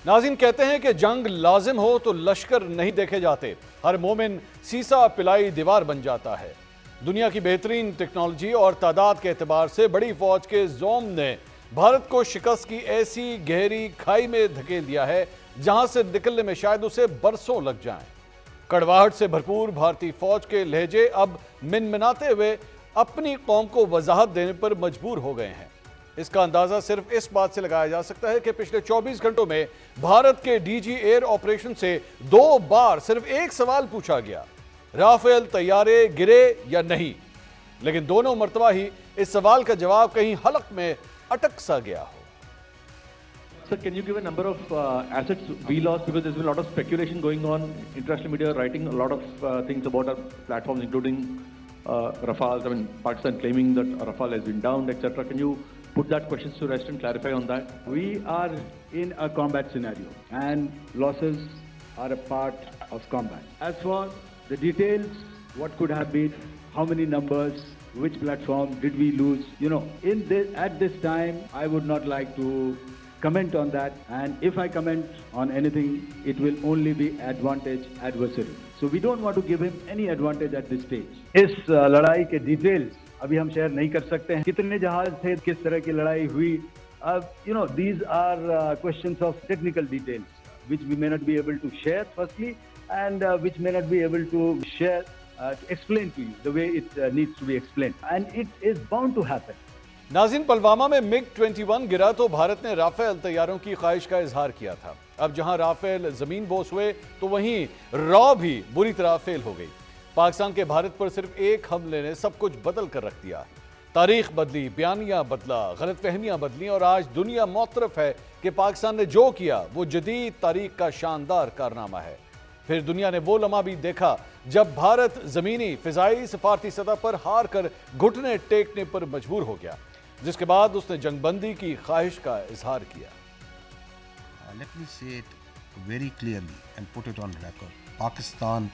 नाज़रीन कहते हैं कि जंग लाजिम हो तो लश्कर नहीं देखे जाते, हर मोमिन सीसा पिलाई दीवार बन जाता है। दुनिया की बेहतरीन टेक्नोलॉजी और तादाद के एतबार से बड़ी फौज के जोम ने भारत को शिकस्त की ऐसी गहरी खाई में धकेल दिया है जहां से निकलने में शायद उसे बरसों लग जाएं। कड़वाहट से भरपूर भारतीय फौज के लहजे अब मिनमिनाते हुए अपनी कौम को वजाहत देने पर मजबूर हो गए हैं। इसका अंदाजा सिर्फ इस बात से लगाया जा सकता है कि पिछले 24 घंटों में भारत के डीजी एयर ऑपरेशन से 2 बार सिर्फ एक सवाल पूछा गया, राफेल तैयारे गिरे या नहीं, लेकिन दोनों मर्तबा ही इस सवाल का जवाब कहीं हलक में अटक सा गया हो। Sir, can you give a number of assets we lost, because there's been a lot of speculation going on, international media writing a lot of things about our platforms, including Rafale. I mean, Pakistan claiming that Rafale has been downed, etc. Can you put that question to rest and clarify on that? We are in a combat scenario and losses are a part of combat. As for the details, what could have been, how many numbers, which platform did we lose, at this time, I would not like to comment on that, and if I comment on anything, it will only be advantage adversary. So we don't want to give him any advantage at this stage. इस लड़ाई के details अभी हम share नहीं कर सकते हैं। कितने जहाज थे, किस तरह की लड़ाई हुई, these are questions of technical details which we may not be able to share firstly, and which may not be able to share explain to you the way it needs to be explained, and it is bound to happen. नाज़रीन, पुलवामा में MiG-21 गिरा तो भारत ने Rafale तैयारों की ख्वाहिश का इजहार किया था। अब जहां राफेल जमीन बोस हुए तो वहीं रॉ भी बुरी तरह फेल हो गई। पाकिस्तान के भारत पर सिर्फ एक हमले ने सब कुछ बदल कर रख दिया। तारीख बदली, बयानिया बदला, गलतफहमियां बदली और आज दुनिया मुतरफ है कि पाकिस्तान ने जो किया वो जदीद तारीख का शानदार कारनामा है। फिर दुनिया ने वो लम्हा भी देखा जब भारत जमीनी, फिजाई, सफारती सतह पर हार कर घुटने टेकने पर मजबूर हो गया, जिसके बाद उसने जंगबंदी की ख्वाहिश का इजहार किया। Let me say it very clearly and put it on record. Pakistan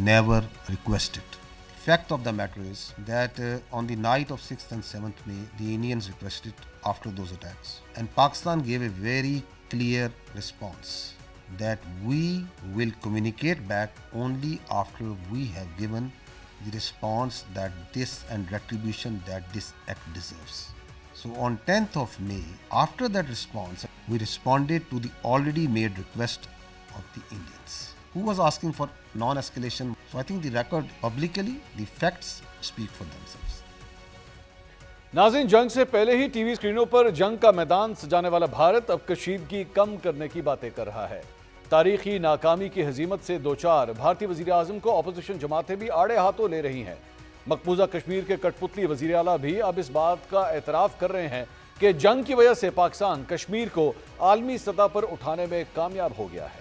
never requested. Fact of the matter is that on the night of 6th and 7th May, the Indians requested after those attacks, and Pakistan gave a very clear response that we will communicate back only after we have given the response that this and retribution that this act deserves. So on 10th of May, after that response, we responded to the already made request of the Indians, who was asking for non-escalation. So I think the record publicly, the facts speak for themselves. नाज़रीन, जंग से पहले ही TV स्क्रीनों पर जंग का मैदान सजाने वाला भारत अब कशीदगी कम करने की बातें कर रहा है। तारीखी नाकामी की हजीमत से दो चार भारतीय वजीर आजम को अपोजिशन जमातें भी आड़े हाथों ले रही हैं। मकबूजा कश्मीर के कठपुतली वजीर आला भी अब इस बात का एतराफ़ कर रहे हैं कि जंग की वजह से पाकिस्तान कश्मीर को आलमी सतह पर उठाने में कामयाब हो गया है।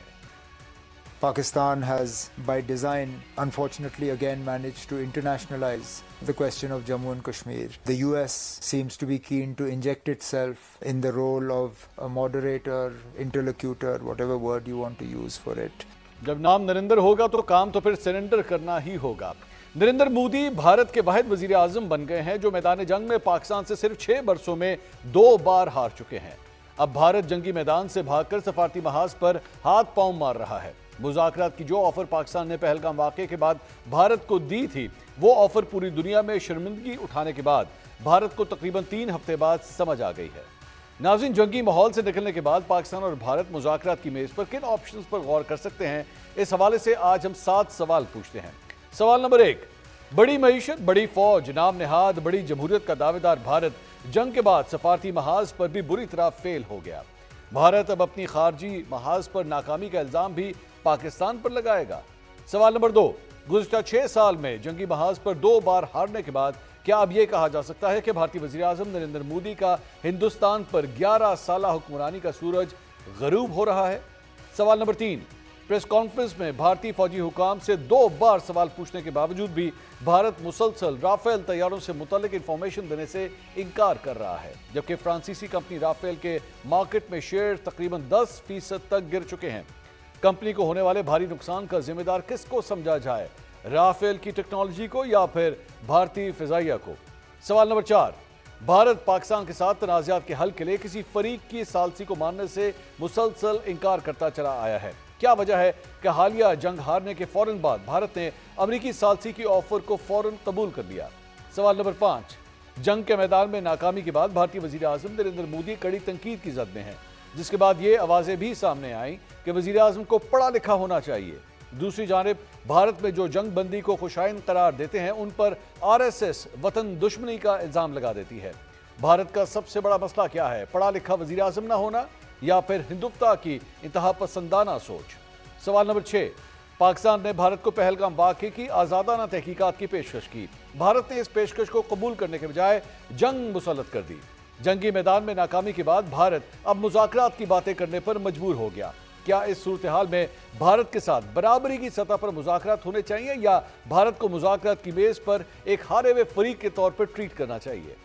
Pakistan has, by design, unfortunately again managed to internationalize the question of Jammu and Kashmir. The US seems to be keen to inject itself in the role of a moderator, interlocutor, whatever word you want to use for it. जब नाम नरेंद्र होगा तो काम तो फिर surrender करना ही होगा। नरेंद्र मोदी भारत के वाहिद वजीर आजम बन गए हैं जो मैदान जंग में पाकिस्तान से सिर्फ 6 बरसों में 2 बार हार चुके हैं। अब भारत जंगी मैदान से भागकर सफारती महाज पर हाथ पांव मार रहा है। मुज़ाकरात की जो ऑफर पाकिस्तान ने पहलगाम वाक़े के बाद भारत को दी थी, वो ऑफर पूरी दुनिया में शर्मिंदगी उठाने के बाद भारत को तकरीबन 3 हफ्ते बाद समझ आ गई है। नाज़रीन, जंगी माहौल से निकलने के बाद पाकिस्तान और भारत मुज़ाकरात की मेज़ पर किन ऑप्शंस पर गौर कर सकते हैं, इस हवाले से आज हम 7 सवाल पूछते हैं। सवाल नंबर 1, बड़ी मईशत, बड़ी फौज, नाम नेहाद बड़ी जमहूरियत का दावेदार भारत जंग के बाद सफारती महाज पर भी बुरी तरह फेल हो गया। भारत अब अपनी खारजी महाज पर नाकामी का इल्जाम भी पाकिस्तान पर लगाएगा। सवाल नंबर 2, गुज़िश्ता 6 साल में जंगी महाज पर 2 बार हारने के बाद क्या अब यह कहा जा सकता है कि भारतीय वज़ीर आज़म नरेंद्र मोदी का हिंदुस्तान पर 11 साल हुक्मरानी का सूरज गरूब हो रहा है? सवाल नंबर 3, प्रेस कॉन्फ्रेंस में भारतीय फौजी हुकाम से 2 बार सवाल पूछने के बावजूद भी भारत मुसलसल राफेल तैयारों से मुतल्लिक इंफॉर्मेशन देने से इनकार कर रहा है, जबकि फ्रांसीसी कंपनी राफेल के मार्केट में शेयर तकरीबन 10% तक गिर चुके हैं। कंपनी को होने वाले भारी नुकसान का जिम्मेदार किसको समझा जाए, राफेल की टेक्नोलॉजी को या फिर भारतीय फिजाइया को? सवाल नंबर 4, भारत पाकिस्तान के साथ तनाज़ात के हल के लिए किसी फरीक की सालसी को मानने से मुसलसल इनकार करता चला आया है। क्या वजह है कि हालिया जंग हारने के फौरन बाद भारत ने अमरीकी सालसी की ऑफर को फौरन कबूल कर लिया? सवाल नंबर 5, जंग के मैदान में नाकामी के बाद भारतीय वजीर आजम नरेंद्र मोदी कड़ी तनकीद की जद में हैं, जिसके बाद ये आवाजें भी सामने आईं कि वजीर आजम को पढ़ा लिखा होना चाहिए। दूसरी जानिब भारत में जो जंग बंदी को खुशाइन करार देते हैं उन पर RSS वतन दुश्मनी का इल्जाम लगा देती है। भारत का सबसे बड़ा मसला क्या है? पढ़ा लिखा वजीर आजम ना होना या फिर हिंदुत्व की इंतहा पसंदाना सोच? सवाल नंबर 6, पाकिस्तान ने भारत को पहलगाम वाक़े की आज़ादाना तहकीकात की पेशकश की। भारत ने इस पेशकश को कबूल करने के बजाय जंग मुसल्लत कर दी। जंगी मैदान में नाकामी के बाद भारत अब मुज़ाकरात की बातें करने पर मजबूर हो गया। क्या इस सूरत हाल में भारत के साथ बराबरी की सतह पर मुज़ाकरात होने चाहिए या भारत को मुज़ाकरात की मेज पर एक हारे हुए फरीक के तौर पर ट्रीट करना चाहिए?